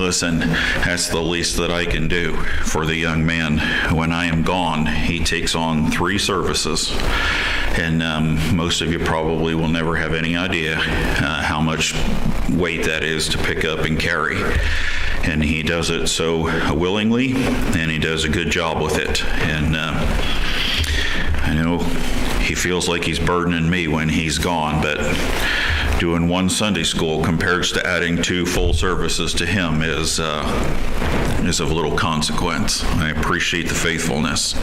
Listen, that's the least that I can do for the young man. When I am gone, he takes on 3 services. And most of you probably will never have any idea how much weight that is to pick up and carry. And he does it so willingly, and he does a good job with it. And I know he feels like he's burdening me when he's gone, but doing 1 Sunday school compared to adding 2 full services to him is of little consequence. I appreciate the faithfulness.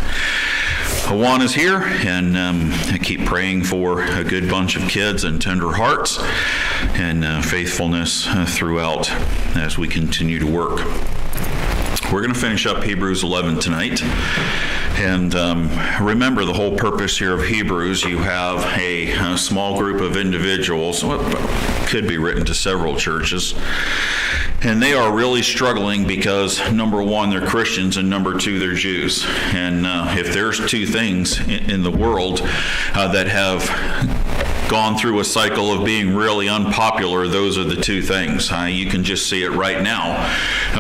Juan is here, and I keep praying for a good bunch of kids and tender hearts and faithfulness throughout as we continue to work. We're going to finish up Hebrews 11 tonight. And remember the whole purpose here of Hebrews. You have a small group of individuals, could be written to several churches, and they are really struggling because, number one, they're Christians, and number 2, they're Jews. And if there's 2 things in the world that have gone through a cycle of being really unpopular, those are the 2 things. You can just see it right now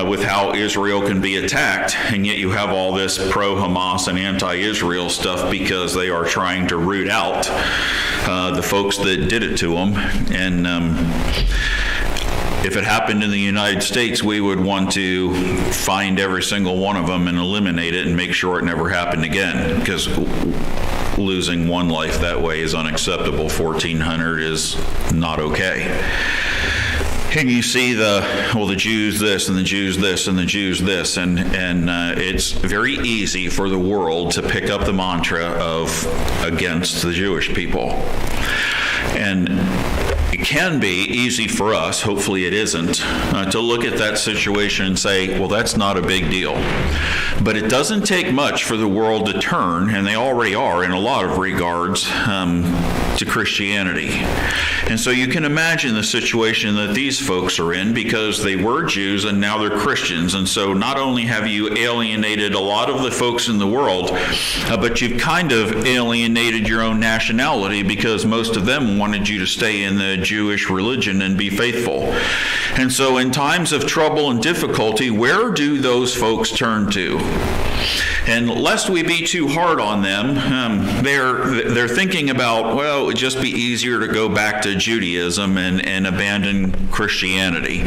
with how Israel can be attacked, and yet you have all this pro-Hamas and anti-Israel stuff because they are trying to root out the folks that did it to them. And if it happened in the United States, we would want to find every single one of them and eliminate it and make sure it never happened again, because losing 1 life that way is unacceptable. 1,400 is not okay. And you see the Jews this, and the Jews this, and the Jews this, and it's very easy for the world to pick up the mantra of against the Jewish people. And it can be easy for us, hopefully it isn't, to look at that situation and say, well, that's not a big deal. But it doesn't take much for the world to turn, and they already are in a lot of regards, to Christianity. And so you can imagine the situation that these folks are in, because they were Jews and now they're Christians. And so not only have you alienated a lot of the folks in the world, but you've kind of alienated your own nationality, because most of them wanted you to stay in the Jewish religion and be faithful. And so in times of trouble and difficulty, where do those folks turn to? And lest we be too hard on them, they're thinking about, well, it would just be easier to go back to Judaism and abandon Christianity.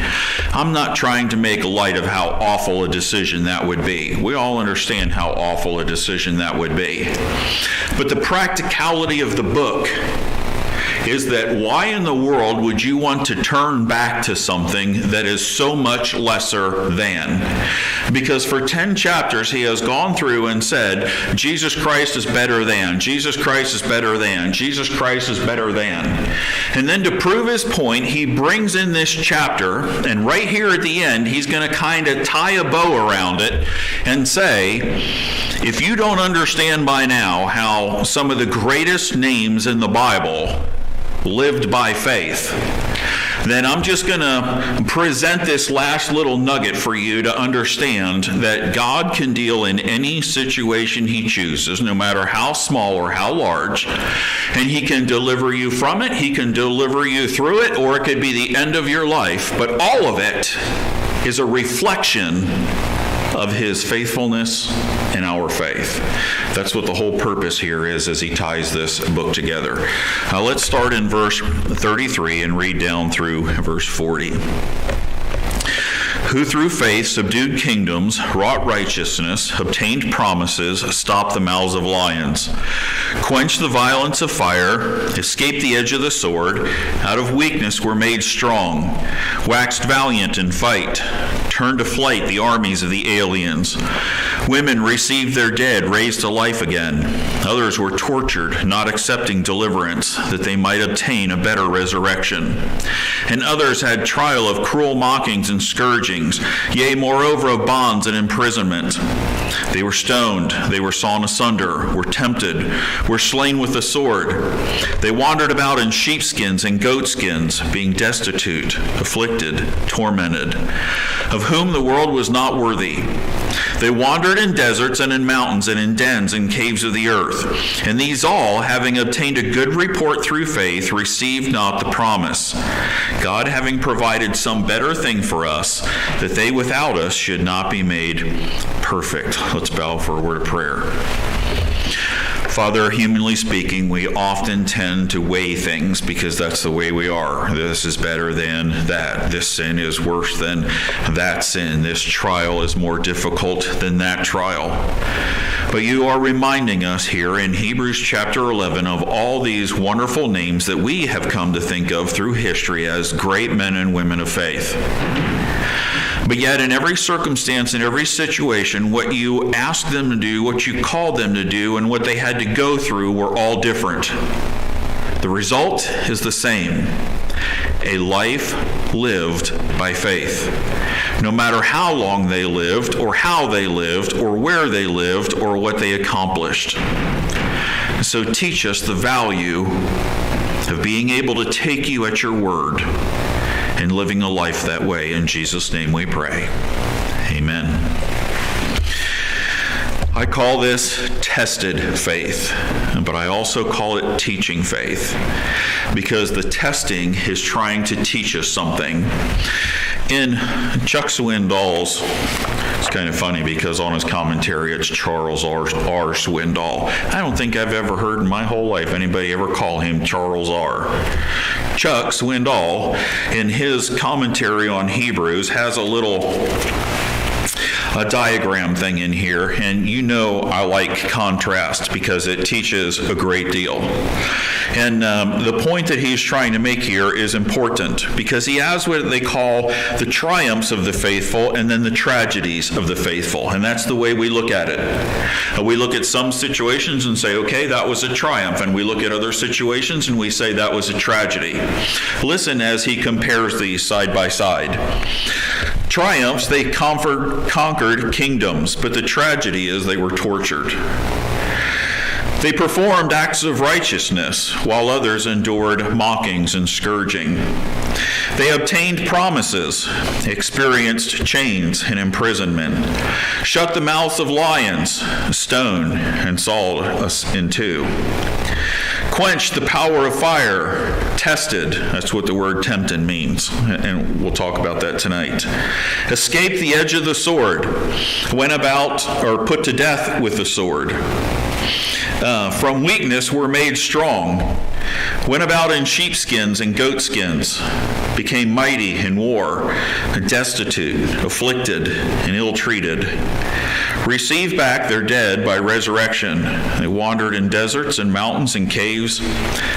I'm not trying to make light of how awful a decision that would be. We all understand how awful a decision that would be. But the practicality of the book is that why in the world would you want to turn back to something that is so much lesser than? Because for 10 chapters he has gone through and said, Jesus Christ is better than, Jesus Christ is better than, Jesus Christ is better than. And then to prove his point, he brings in this chapter, and right here at the end, he's going to kind of tie a bow around it and say, if you don't understand by now how some of the greatest names in the Bible lived by faith, then I'm just going to present this last little nugget for you to understand that God can deal in any situation he chooses, no matter how small or how large, and he can deliver you from it, he can deliver you through it, or it could be the end of your life, but all of it is a reflection of his faithfulness and our faith. That's what the whole purpose here is as he ties this book together. Let's start in verse 33 and read down through verse 40. Who through faith subdued kingdoms, wrought righteousness, obtained promises, stopped the mouths of lions, quenched the violence of fire, escaped the edge of the sword, out of weakness were made strong, waxed valiant in fight, turned to flight the armies of the aliens. Women received their dead raised to life again. Others were tortured, not accepting deliverance, that they might obtain a better resurrection. And others had trial of cruel mockings and scourgings, yea, moreover of bonds and imprisonment. They were stoned, they were sawn asunder, were tempted, were slain with the sword. They wandered about in sheepskins and goatskins, being destitute, afflicted, tormented, of whom the world was not worthy. They wandered in deserts and in mountains and in dens and caves of the earth. And these all, having obtained a good report through faith, received not the promise, God having provided some better thing for us, that they without us should not be made perfect. Let's bow for a word of prayer. Father, humanly speaking, we often tend to weigh things because that's the way we are. This is better than that. This sin is worse than that sin. This trial is more difficult than that trial. But you are reminding us here in Hebrews chapter 11 of all these wonderful names that we have come to think of through history as great men and women of faith. But yet in every circumstance, in every situation, what you asked them to do, what you called them to do, and what they had to go through were all different. The result is the same: a life lived by faith. No matter how long they lived, or how they lived, or where they lived, or what they accomplished. So teach us the value of being able to take you at your word and living a life that way. In Jesus' name we pray. Amen. I call this tested faith, but I also call it teaching faith, because the testing is trying to teach us something. In Chuck Swindoll's, it's kind of funny because on his commentary it's Charles R. Swindoll. I don't think I've ever heard in my whole life anybody ever call him Charles R. Chuck Swindoll, in his commentary on Hebrews, has a diagram thing in here, and you know I like contrast because it teaches a great deal. And the point that he's trying to make here is important because he has what they call the triumphs of the faithful and then the tragedies of the faithful, and that's the way we look at it. We look at some situations and say, okay, that was a triumph, and we look at other situations and we say that was a tragedy. Listen as he compares these side by side. Triumphs, they conquered kingdoms, but the tragedy is they were tortured. They performed acts of righteousness, while others endured mockings and scourging. They obtained promises, experienced chains and imprisonment, shut the mouths of lions, stoned and sawed us in two, quenched the power of fire, tested, that's what the word tempted means, and we'll talk about that tonight, escaped the edge of the sword, went about or put to death with the sword, from weakness were made strong, went about in sheepskins and goatskins, became mighty in war, destitute, afflicted, and ill-treated, received back their dead by resurrection. They wandered in deserts and mountains and caves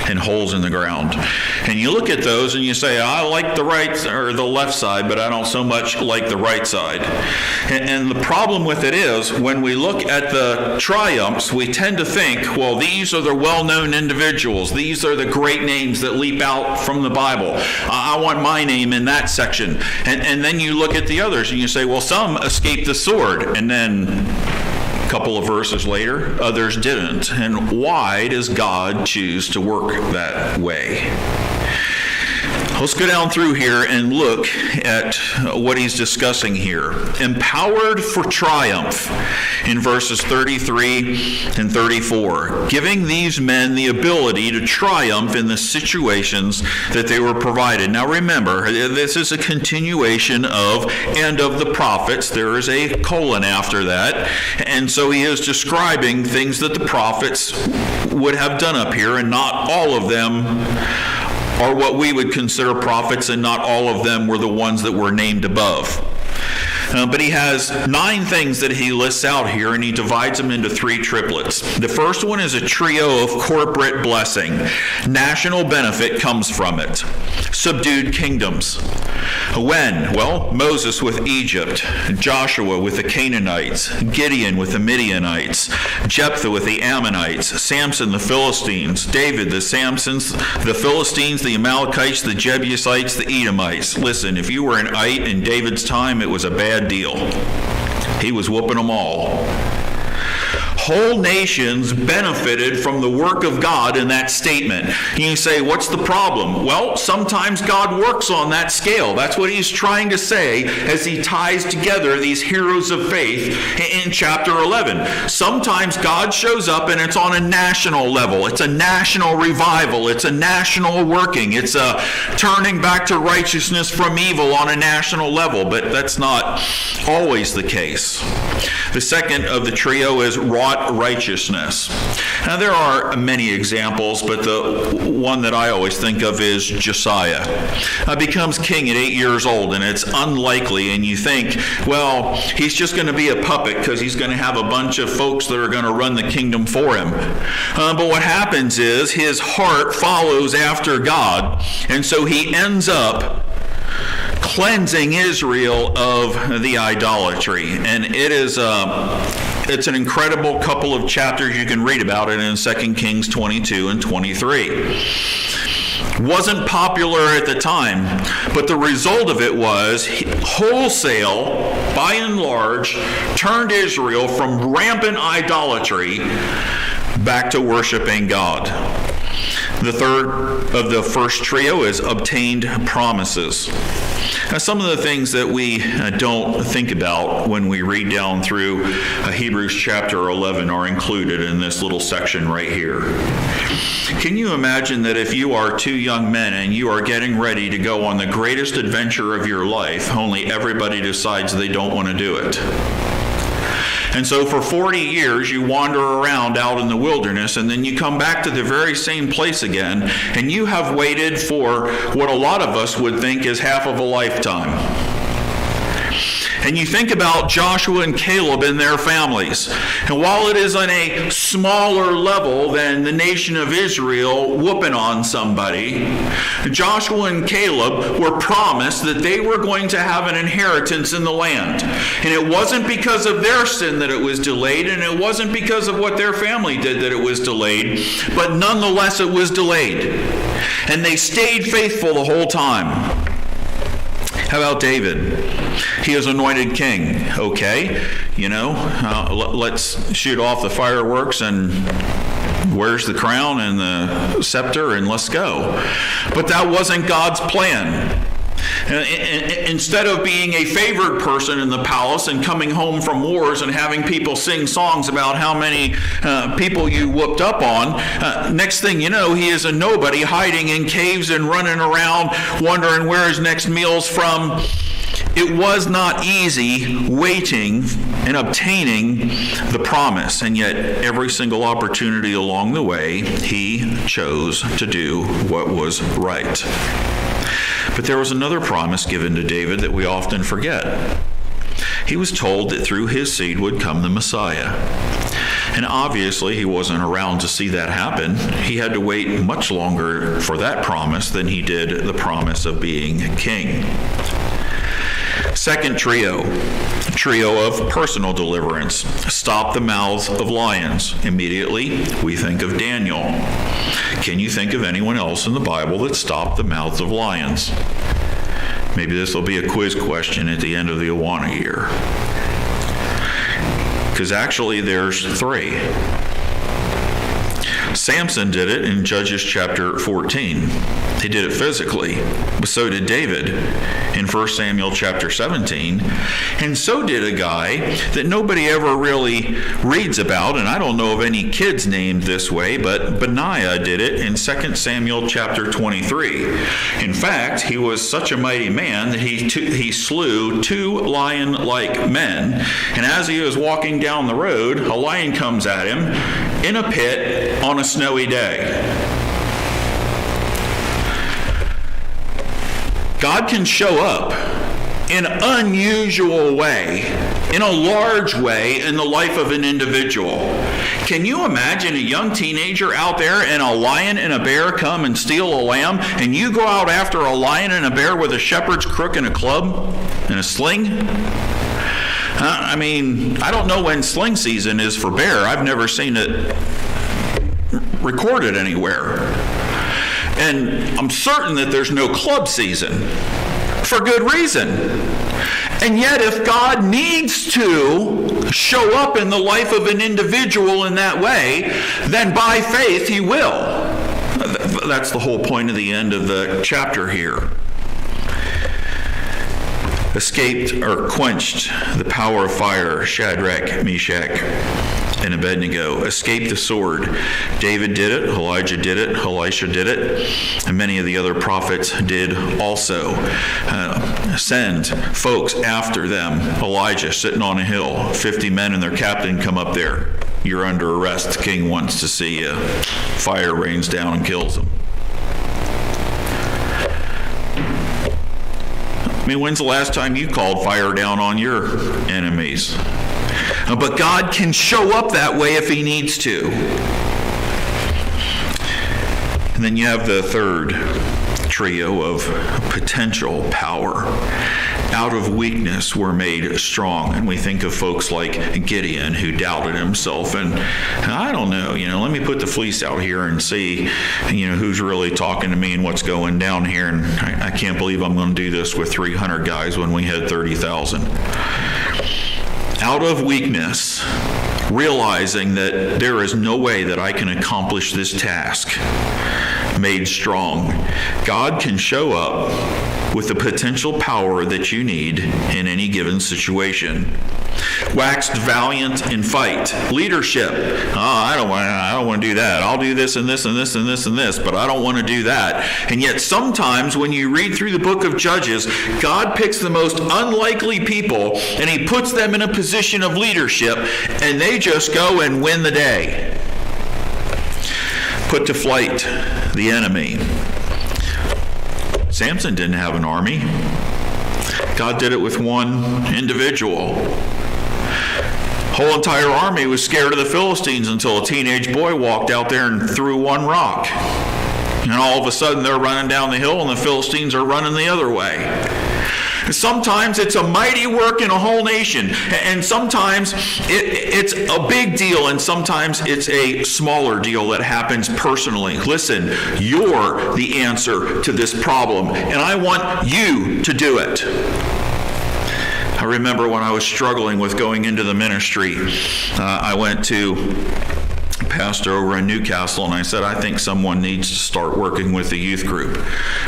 and holes in the ground. And you look at those and you say, I like the right or the left side, but I don't so much like the right side. And the problem with it is when we look at the triumphs, we tend to think, well, these are the well-known individuals. These are the great names that leap out from the Bible. I want my name in that section. And then you look at the others and you say, well, some escaped the sword. And then a couple of verses later, others didn't. And why does God choose to work that way? Let's go down through here and look at what he's discussing here. Empowered for triumph in verses 33 and 34, giving these men the ability to triumph in the situations that they were provided. Now remember, this is a continuation of and of the prophets. There is a colon after that. And so he is describing things that the prophets would have done up here, and not all of them are what we would consider prophets, and not all of them were the ones that were named above. But he has 9 things that he lists out here, and he divides them into 3 triplets. The first one is a trio of corporate blessing. National benefit comes from it. Subdued kingdoms. When? Well, Moses with Egypt, Joshua with the Canaanites, Gideon with the Midianites, Jephthah with the Ammonites, Samson the Philistines, David the Samsons, the Philistines, the Amalekites, the Jebusites, the Edomites. Listen, if you were an ite in David's time, it was a bad deal. He was whooping them all. whole nations benefited from the work of God in that statement. You say, what's the problem? Well, sometimes God works on that scale. That's what he's trying to say as he ties together these heroes of faith in chapter 11. Sometimes God shows up and it's on a national level. It's a national revival. It's a national working. It's a turning back to righteousness from evil on a national level, but that's not always the case. The second of the trio is wrought righteousness. Now, there are many examples, but the one that I always think of is Josiah. Becomes king at 8 years old, and it's unlikely, and you think, well, he's just going to be a puppet because he's going to have a bunch of folks that are going to run the kingdom for him. But what happens is his heart follows after God, and so he ends up cleansing Israel of the idolatry. And it's an incredible couple of chapters. You can read about it in 2 Kings 22 and 23. Wasn't popular at the time, but the result of it was wholesale, by and large, turned Israel from rampant idolatry back to worshiping God. The third of the first trio is obtained promises. Now, some of the things that we don't think about when we read down through Hebrews chapter 11 are included in this little section right here. Can you imagine that if you are two young men and you are getting ready to go on the greatest adventure of your life, only everybody decides they don't want to do it? And so for 40 years, you wander around out in the wilderness, and then you come back to the very same place again, and you have waited for what a lot of us would think is half of a lifetime. And you think about Joshua and Caleb and their families. And while it is on a smaller level than the nation of Israel whooping on somebody, Joshua and Caleb were promised that they were going to have an inheritance in the land. And it wasn't because of their sin that it was delayed, and it wasn't because of what their family did that it was delayed, but nonetheless it was delayed. And they stayed faithful the whole time. How about David? He is anointed king. Okay, let's shoot off the fireworks and where's the crown and the scepter and let's go. But that wasn't God's plan. Instead of being a favored person in the palace and coming home from wars and having people sing songs about how many people you whooped up on, next thing you know, he is a nobody hiding in caves and running around wondering where his next meal's from. It was not easy waiting and obtaining the promise, and yet every single opportunity along the way, he chose to do what was right. But there was another promise given to David that we often forget. He was told that through his seed would come the Messiah. And obviously he wasn't around to see that happen. He had to wait much longer for that promise than he did the promise of being king. Second trio of personal deliverance. Stop the mouths of lions. Immediately, we think of Daniel. Can you think of anyone else in the Bible that stopped the mouths of lions? Maybe this will be a quiz question at the end of the Awana year. Because actually there's 3. Samson did it in Judges chapter 14. He did it physically, but so did David in 1 Samuel chapter 17. And so did a guy that nobody ever really reads about, and I don't know of any kids named this way, but Benaiah did it in 2 Samuel chapter 23. In fact, he was such a mighty man that he slew 2 lion-like men, and as he was walking down the road, a lion comes at him in a pit on a snowy day. God can show up in an unusual way, in a large way, in the life of an individual. Can you imagine a young teenager out there and a lion and a bear come and steal a lamb, and you go out after a lion and a bear with a shepherd's crook and a club and a sling? I don't know when sling season is for bear. I've never seen it recorded anywhere. And I'm certain that there's no club season, for good reason. And yet, if God needs to show up in the life of an individual in that way, then by faith he will. That's the whole point of the end of the chapter here. Escaped or quenched the power of fire, Shadrach, Meshach, and Abednego. Escaped the sword. David did it, Elijah did it, Elisha did it, and many of the other prophets did also. Send folks after them. Elijah sitting on a hill, 50 men and their captain come up there. You're under arrest. The king wants to see you. Fire rains down and kills them. I mean, when's the last time you called fire down on your enemies? But God can show up that way if he needs to. And then you have the third trio of potential power. Out of weakness we're made strong. And we think of folks like Gideon, who doubted himself. And I don't know, let me put the fleece out here and see, who's really talking to me and what's going down here. And I can't believe I'm going to do this with 300 guys when we had 30,000. Out of weakness, realizing that there is no way that I can accomplish this task, made strong. God can show up with the potential power that you need in any given situation. Waxed valiant in fight. Leadership. I don't want to do that. I'll do this and this and this and this and this, but I don't want to do that. And yet sometimes when you read through the book of Judges, God picks the most unlikely people and he puts them in a position of leadership, and they just go and win the day. Put to flight the enemy. Samson didn't have an army. God did it with one individual. Whole entire army was scared of the Philistines until a teenage boy walked out there and threw one rock. And all of a sudden they're running down the hill and the Philistines are running the other way. Sometimes it's a mighty work in a whole nation, and sometimes it's a big deal, and sometimes it's a smaller deal that happens personally. Listen, you're the answer to this problem, and I want you to do it. I remember when I was struggling with going into the ministry, I went to pastor over in Newcastle, and I said, I think someone needs to start working with the youth group.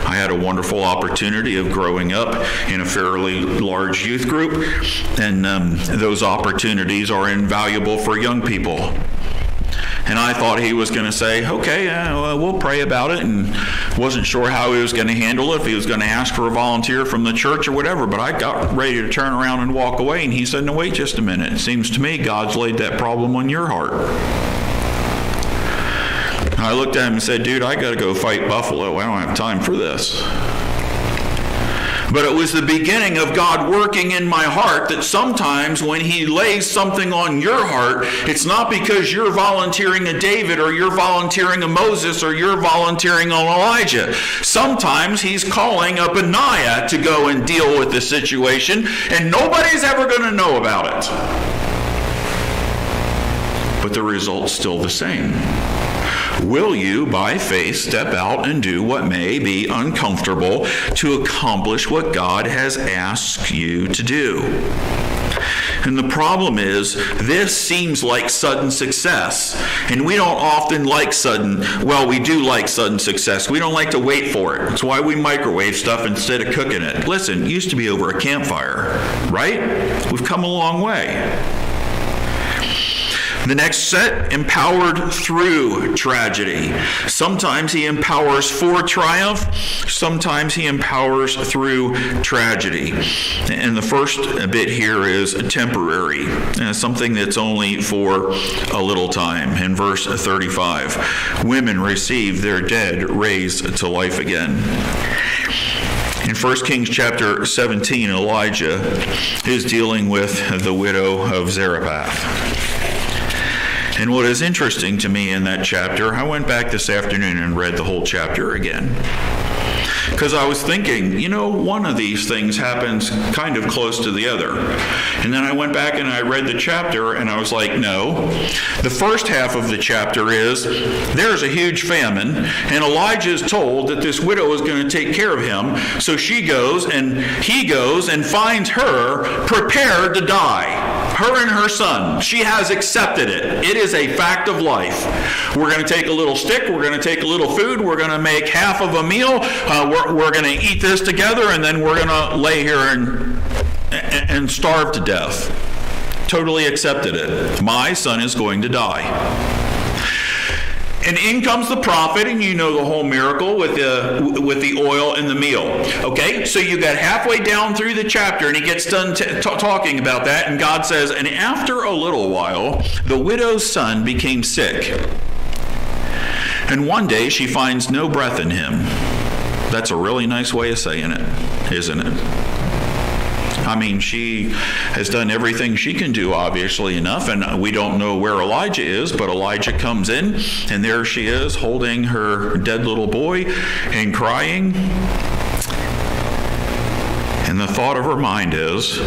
I had a wonderful opportunity of growing up in a fairly large youth group, and those opportunities are invaluable for young people. And I thought he was going to say, okay, we'll pray about it, and wasn't sure how he was going to handle it, if he was going to ask for a volunteer from the church or whatever, but I got ready to turn around and walk away, and he said, no, wait just a minute. It seems to me God's laid that problem on your heart. I looked at him and said, dude, I got to go fight buffalo. I don't have time for this. But it was the beginning of God working in my heart that sometimes when he lays something on your heart, it's not because you're volunteering a David or you're volunteering a Moses or you're volunteering an Elijah. Sometimes he's calling a Benaiah to go and deal with the situation, and nobody's ever going to know about it. But the result's still the same. Will you, by faith, step out and do what may be uncomfortable to accomplish what God has asked you to do? And the problem is, this seems like sudden success. And we don't often like we do like sudden success. We don't like to wait for it. That's why we microwave stuff instead of cooking it. Listen, it used to be over a campfire, right? We've come a long way. The next set, empowered through tragedy. Sometimes he empowers for triumph. Sometimes he empowers through tragedy. And the first bit here is temporary, something that's only for a little time. In verse 35, women receive their dead raised to life again. In 1 Kings chapter 17, Elijah is dealing with the widow of Zarephath. And what is interesting to me in that chapter, I went back this afternoon and read the whole chapter again. Because I was thinking, one of these things happens kind of close to the other. And then I went back and I read the chapter, and I was like, no. The first half of the chapter is, there's a huge famine, and Elijah is told that this widow is going to take care of him. So he goes and finds her prepared to die. Her and her son. She has accepted it. It is a fact of life. We're going to take a little stick. We're going to take a little food. We're going to make half of a meal. We're going to eat this together, and then we're going to lay here and starve to death. Totally accepted it. My son is going to die. And in comes the prophet, and you know the whole miracle with the oil and the meal. Okay, so you got halfway down through the chapter, and he gets done talking about that, and God says, and after a little while, the widow's son became sick. And one day she finds no breath in him. That's a really nice way of saying it, isn't it? I mean, she has done everything she can do, obviously enough, and we don't know where Elijah is, but Elijah comes in, and there she is holding her dead little boy and crying. And the thought of her mind is,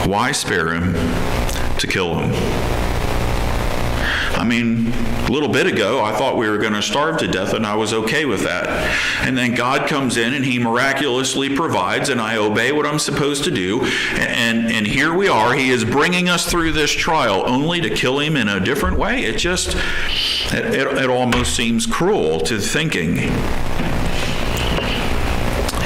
why spare him to kill him? I mean, a little bit ago, I thought we were going to starve to death, and I was okay with that. And then God comes in, and he miraculously provides, and I obey what I'm supposed to do. And here we are. He is bringing us through this trial only to kill him in a different way. It almost seems cruel to thinking.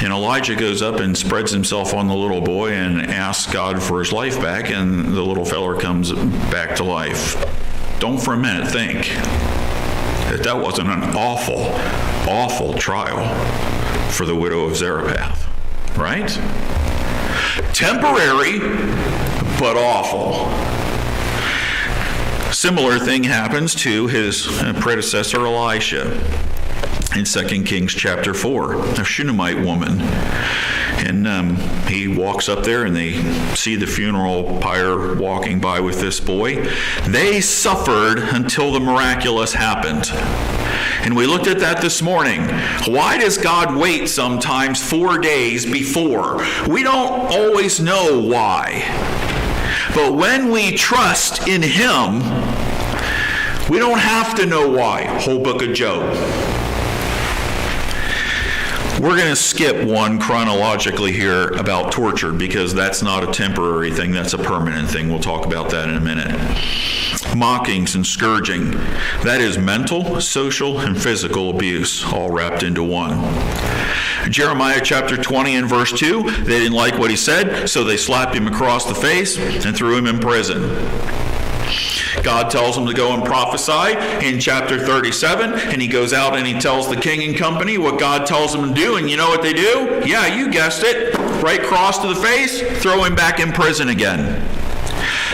And Elijah goes up and spreads himself on the little boy and asks God for his life back, and the little feller comes back to life. Don't for a minute think that wasn't an awful, awful trial for the widow of Zarephath, right? Temporary, but awful. Similar thing happens to his predecessor Elisha in 2 Kings chapter 4, a Shunammite woman. And he walks up there, and they see the funeral pyre walking by with this boy. They suffered until the miraculous happened. And we looked at that this morning. Why does God wait sometimes 4 days before? We don't always know why. But when we trust in him, we don't have to know why. Whole book of Job. We're going to skip one chronologically here about torture, because that's not a temporary thing, that's a permanent thing. We'll talk about that in a minute. Mockings and scourging. That is mental, social, and physical abuse, all wrapped into one. Jeremiah chapter 20 and verse 2, they didn't like what he said, so they slapped him across the face and threw him in prison. God tells him to go and prophesy in chapter 37, and he goes out and he tells the king and company what God tells him to do, and you know what they do? Yeah, you guessed it. Right cross to the face, throw him back in prison again.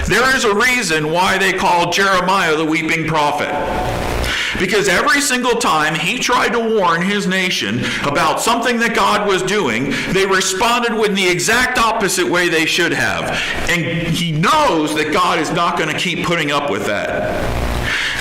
There is a reason why they call Jeremiah the weeping prophet. Because every single time he tried to warn his nation about something that God was doing, they responded with the exact opposite way they should have. And he knows that God is not going to keep putting up with that.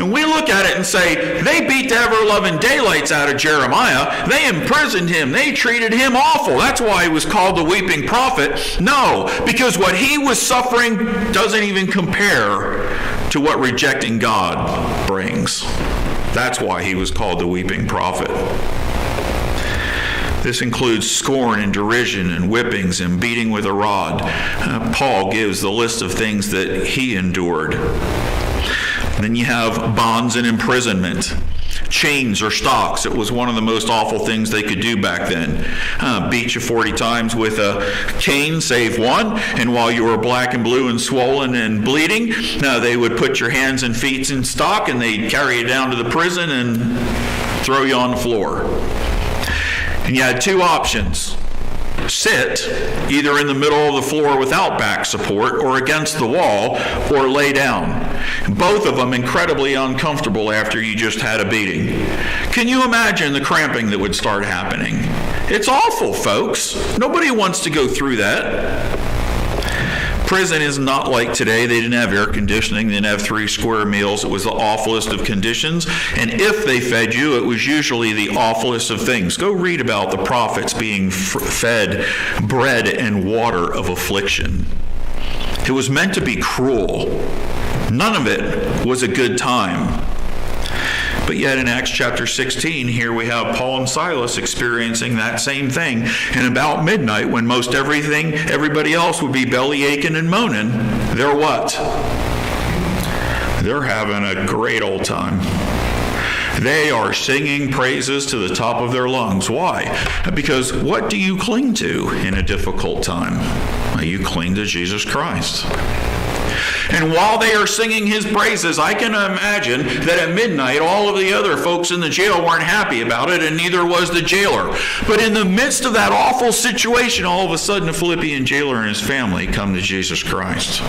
And we look at it and say, they beat the ever-loving daylights out of Jeremiah. They imprisoned him. They treated him awful. That's why he was called the weeping prophet. No, because what he was suffering doesn't even compare to what rejecting God brings. That's why he was called the weeping prophet. This includes scorn and derision and whippings and beating with a rod. Paul gives the list of things that he endured. Then you have bonds and imprisonment. Chains or stocks. It was one of the most awful things they could do back then. Beat you 40 times with a cane, save one, and while you were black and blue and swollen and bleeding, they would put your hands and feet in stock, and they'd carry you down to the prison and throw you on the floor. And you had two options. Sit either in the middle of the floor without back support or against the wall, or lay down. Both of them incredibly uncomfortable after you just had a beating. Can you imagine the cramping that would start happening? It's awful, folks. Nobody wants to go through that. prison is not like today. They didn't have air conditioning. They didn't have 3 square meals. It was the awfulest of conditions. And if they fed you, it was usually the awfulest of things. Go read about the prophets being fed bread and water of affliction. It was meant to be cruel. None of it was a good time. But yet in Acts chapter 16, here we have Paul and Silas experiencing that same thing. And about midnight, when most everybody else would be belly aching and moaning, they're what? They're having a great old time. They are singing praises to the top of their lungs. Why? Because what do you cling to in a difficult time? You cling to Jesus Christ. And while they are singing his praises, I can imagine that at midnight, all of the other folks in the jail weren't happy about it, and neither was the jailer. But in the midst of that awful situation, all of a sudden, the Philippian jailer and his family come to Jesus Christ.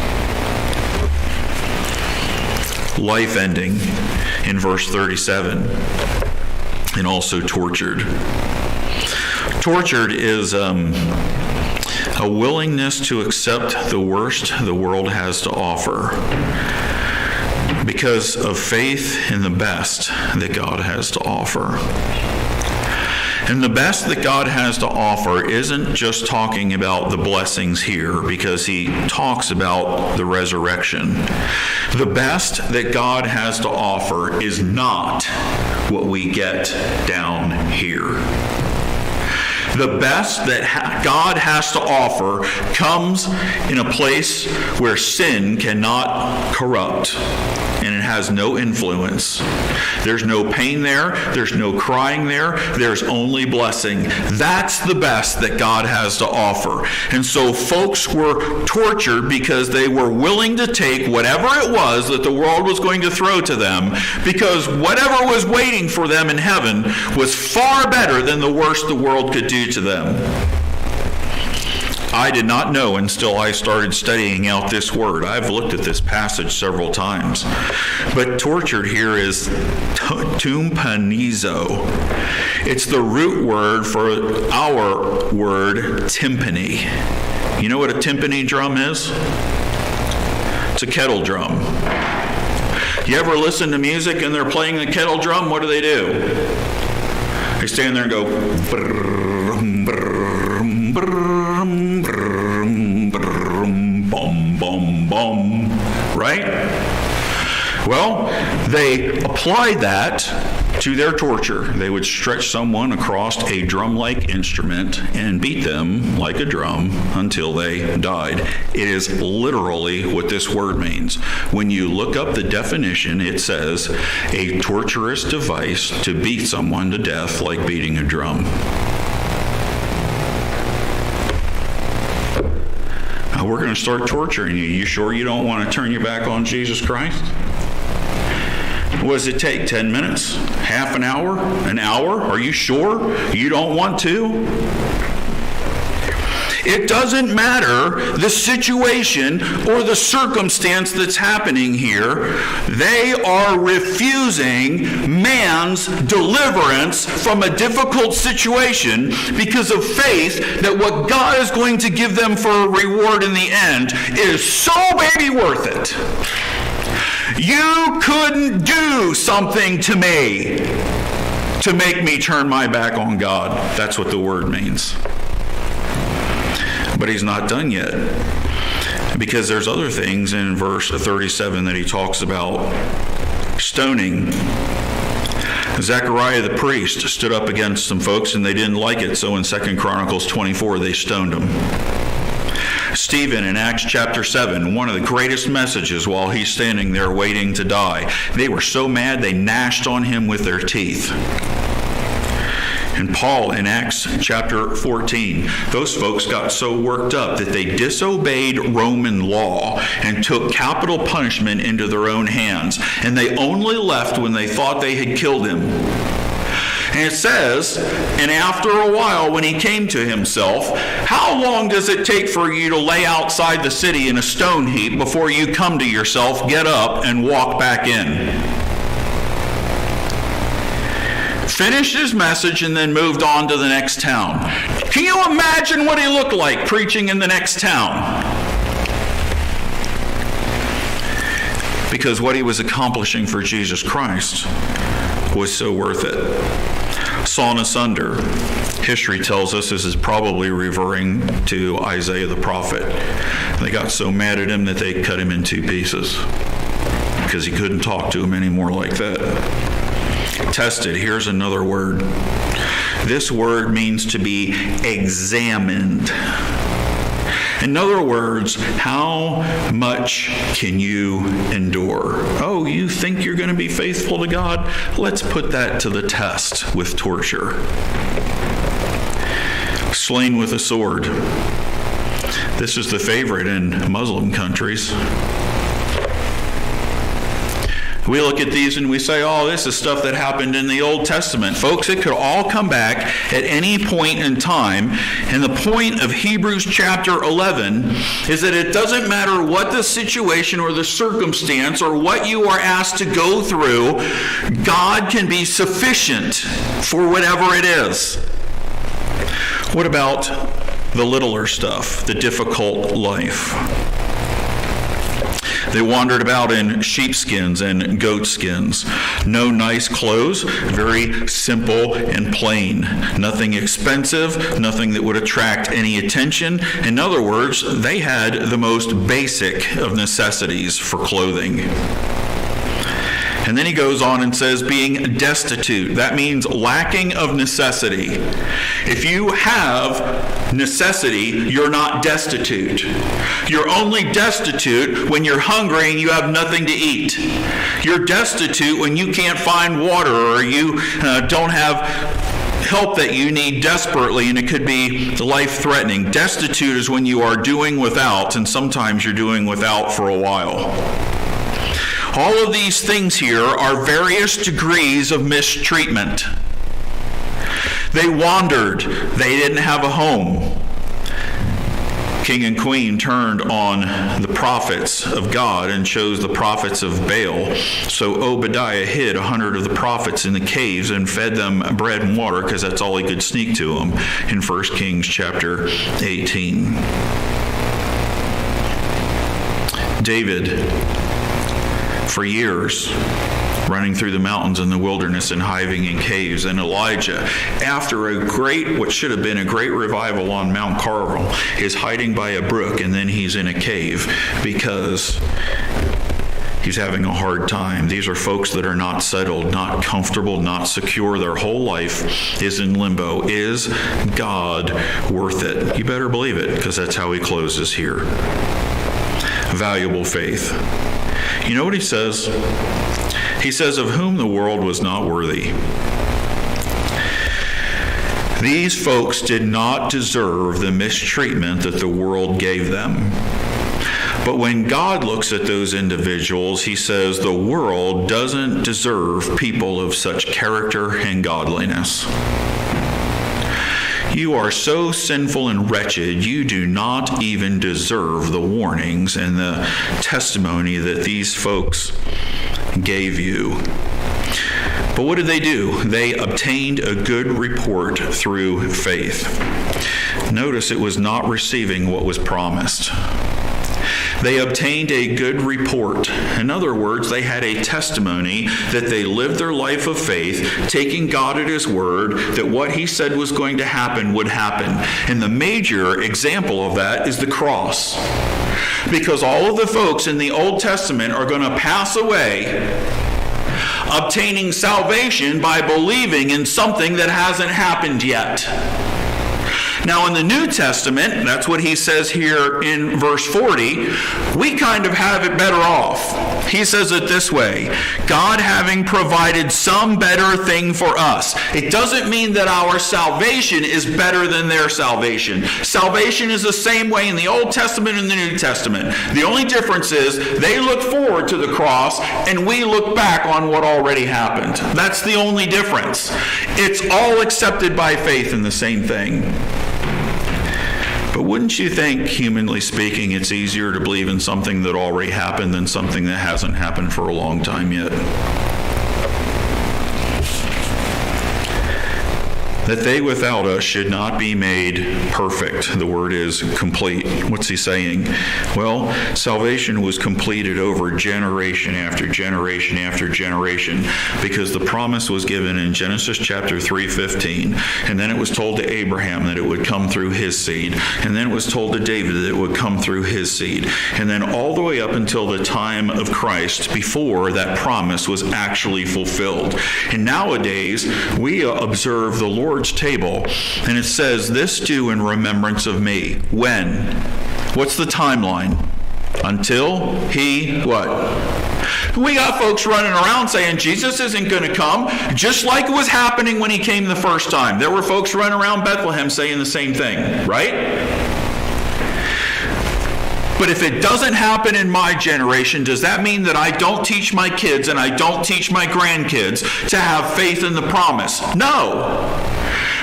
Life ending in verse 37, and also tortured. Tortured is a willingness to accept the worst the world has to offer because of faith in the best that God has to offer. And the best that God has to offer isn't just talking about the blessings here, because he talks about the resurrection. The best that God has to offer is not what we get down here. The best that God has to offer comes in a place where sin cannot corrupt, and it has no influence. There's no pain there. There's no crying there. There's only blessing. That's the best that God has to offer. And so folks were tortured because they were willing to take whatever it was that the world was going to throw to them, because whatever was waiting for them in heaven was far better than the worst the world could do to them. I did not know until I started studying out this word. I've looked at this passage several times. But tortured here is tumpanizo. It's the root word for our word timpani. You know what a timpani drum is? It's a kettle drum. You ever listen to music and they're playing the kettle drum? What do? They stand there and go brrrm, brrrm, brrrm, brrrm, brrrm, bum, bum, bum, right? Well, they applied that to their torture. They would stretch someone across a drum-like instrument and beat them like a drum until they died. It is literally what this word means. When you look up the definition, it says a torturous device to beat someone to death like beating a drum. We're going to start torturing you. You sure you don't want to turn your back on Jesus Christ? What does it take? 10 minutes? Half an hour? An hour? Are you sure you don't want to? It doesn't matter the situation or the circumstance that's happening here. They are refusing man's deliverance from a difficult situation because of faith that what God is going to give them for a reward in the end is so maybe worth it. You couldn't do something to me to make me turn my back on God. That's what the word means. But he's not done yet, because there's other things in verse 37 that he talks about. Stoning. Zechariah the priest stood up against some folks and they didn't like it, so in 2 Chronicles 24 they stoned him. Stephen in Acts chapter 7, one of the greatest messages while he's standing there waiting to die. They were so mad they gnashed on him with their teeth. And Paul in Acts chapter 14, those folks got so worked up that they disobeyed Roman law and took capital punishment into their own hands. And they only left when they thought they had killed him. And it says, and after a while when he came to himself, how long does it take for you to lay outside the city in a stone heap before you come to yourself, get up, and walk back in? Finished his message and then moved on to the next town. Can you imagine what he looked like preaching in the next town? because what he was accomplishing for Jesus Christ was so worth it. Sawn asunder. History tells us this is probably referring to Isaiah the prophet. They got so mad at him that they cut him in 2 pieces because he couldn't talk to him anymore like that. Tested. Here's another word. This word means to be examined. In other words, how much can you endure? Oh, you think you're going to be faithful to God? Let's put that to the test with torture. Slain with a sword. This is the favorite in Muslim countries. We look at these and we say, oh, this is stuff that happened in the Old Testament. Folks, it could all come back at any point in time. And the point of Hebrews chapter 11 is that it doesn't matter what the situation or the circumstance or what you are asked to go through, God can be sufficient for whatever it is. What about the littler stuff, the difficult life? They wandered about in sheepskins and goatskins. No nice clothes, very simple and plain. Nothing expensive, nothing that would attract any attention. In other words, they had the most basic of necessities for clothing. And then he goes on and says, being destitute. That means lacking of necessity. If you have necessity, you're not destitute. You're only destitute when you're hungry and you have nothing to eat. You're destitute when you can't find water or you don't have help that you need desperately, and it could be life-threatening. Destitute is when you are doing without, and sometimes you're doing without for a while. All of these things here are various degrees of mistreatment. They wandered. They didn't have a home. King and queen turned on the prophets of God and chose the prophets of Baal. So Obadiah hid 100 of the prophets in the caves and fed them bread and water because that's all he could sneak to them in 1 Kings chapter 18. David, for years, running through the mountains and the wilderness and hiding in caves. And Elijah, after what should have been a great revival on Mount Carmel, is hiding by a brook, and then he's in a cave because he's having a hard time. These are folks that are not settled, not comfortable, not secure. Their whole life is in limbo. Is God worth it? You better believe it, because that's how he closes here. Valuable faith. You know what he says? He says, of whom the world was not worthy. These folks did not deserve the mistreatment that the world gave them. But when God looks at those individuals, he says the world doesn't deserve people of such character and godliness. You are so sinful and wretched, you do not even deserve the warnings and the testimony that these folks gave you. But what did they do? They obtained a good report through faith. Notice it was not receiving what was promised. They obtained a good report. In other words, they had a testimony that they lived their life of faith, taking God at his word, that what he said was going to happen would happen. And the major example of that is the cross. Because all of the folks in the Old Testament are going to pass away, obtaining salvation by believing in something that hasn't happened yet. Now, in the New Testament, that's what he says here in verse 40, we kind of have it better off. He says it this way, God having provided some better thing for us. It doesn't mean that our salvation is better than their salvation. Salvation is the same way in the Old Testament and the New Testament. The only difference is they look forward to the cross and we look back on what already happened. That's the only difference. It's all accepted by faith in the same thing. But wouldn't you think, humanly speaking, it's easier to believe in something that already happened than something that hasn't happened for a long time yet? that they without us should not be made perfect. The word is complete. What's he saying? Well, salvation was completed over generation after generation after generation, because the promise was given in Genesis chapter 3:15, and then it was told to Abraham that it would come through his seed, and then it was told to David that it would come through his seed, and then all the way up until the time of Christ, before that promise was actually fulfilled. And nowadays, we observe the Lord's table, and it says, "This do in remembrance of me." When? What's the timeline? Until he what? We got folks running around saying Jesus isn't going to come, just like it was happening when he came the first time. There were folks running around Bethlehem saying the same thing, right? But if it doesn't happen in my generation, does that mean that I don't teach my kids and I don't teach my grandkids to have faith in the promise? No.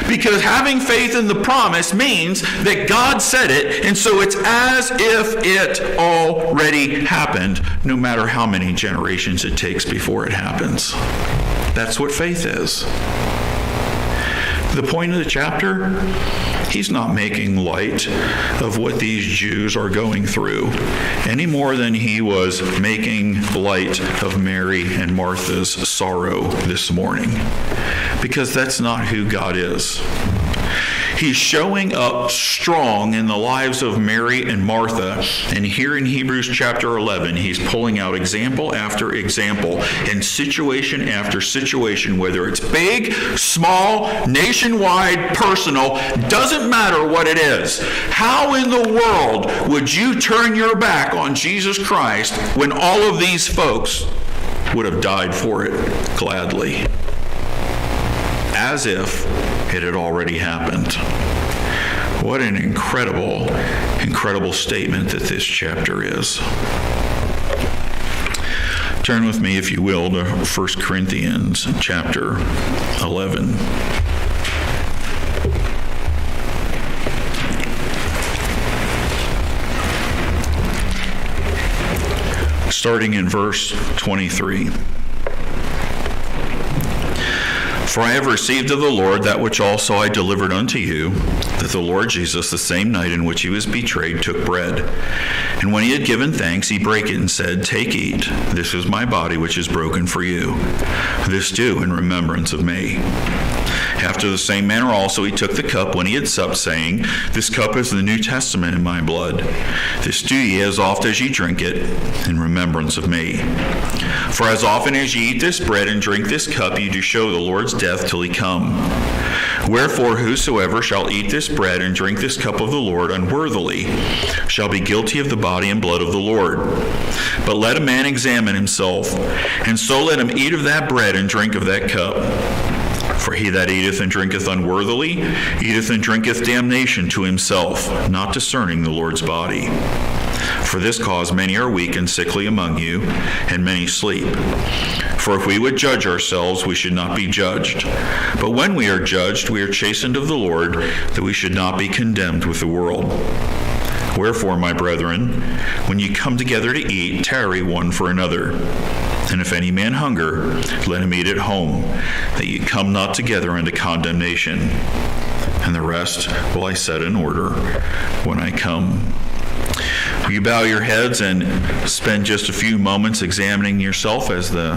Because having faith in the promise means that God said it, and so it's as if it already happened, no matter how many generations it takes before it happens. That's what faith is. The point of the chapter, he's not making light of what these Jews are going through any more than he was making light of Mary and Martha's sorrow this morning, because that's not who God is. He's showing up strong in the lives of Mary and Martha, and here in Hebrews chapter 11, he's pulling out example after example and situation after situation, whether it's big, small, nationwide, personal, doesn't matter what it is. How in the world would you turn your back on Jesus Christ when all of these folks would have died for it gladly? As if it had already happened. What an incredible, incredible statement that this chapter is. Turn with me, if you will, to 1 Corinthians chapter 11. Starting in verse 23. For I have received of the Lord that which also I delivered unto you, that the Lord Jesus, the same night in which he was betrayed, took bread. And when he had given thanks, he brake it and said, Take, eat, this is my body which is broken for you. This do in remembrance of me. After the same manner also he took the cup when he had supped, saying, This cup is the New Testament in my blood. This do ye as oft as ye drink it in remembrance of me. For as often as ye eat this bread and drink this cup, ye do show the Lord's death till he come. Wherefore whosoever shall eat this bread and drink this cup of the Lord unworthily shall be guilty of the body and blood of the Lord. But let a man examine himself, and so let him eat of that bread and drink of that cup. For he that eateth and drinketh unworthily eateth and drinketh damnation to himself, not discerning the Lord's body. For this cause many are weak and sickly among you, and many sleep. For if we would judge ourselves, we should not be judged. But when we are judged, we are chastened of the Lord, that we should not be condemned with the world. Wherefore, my brethren, when ye come together to eat, tarry one for another. And if any man hunger, let him eat at home, that ye come not together unto condemnation. And the rest will I set in order when I come. Will you bow your heads and spend just a few moments examining yourself as the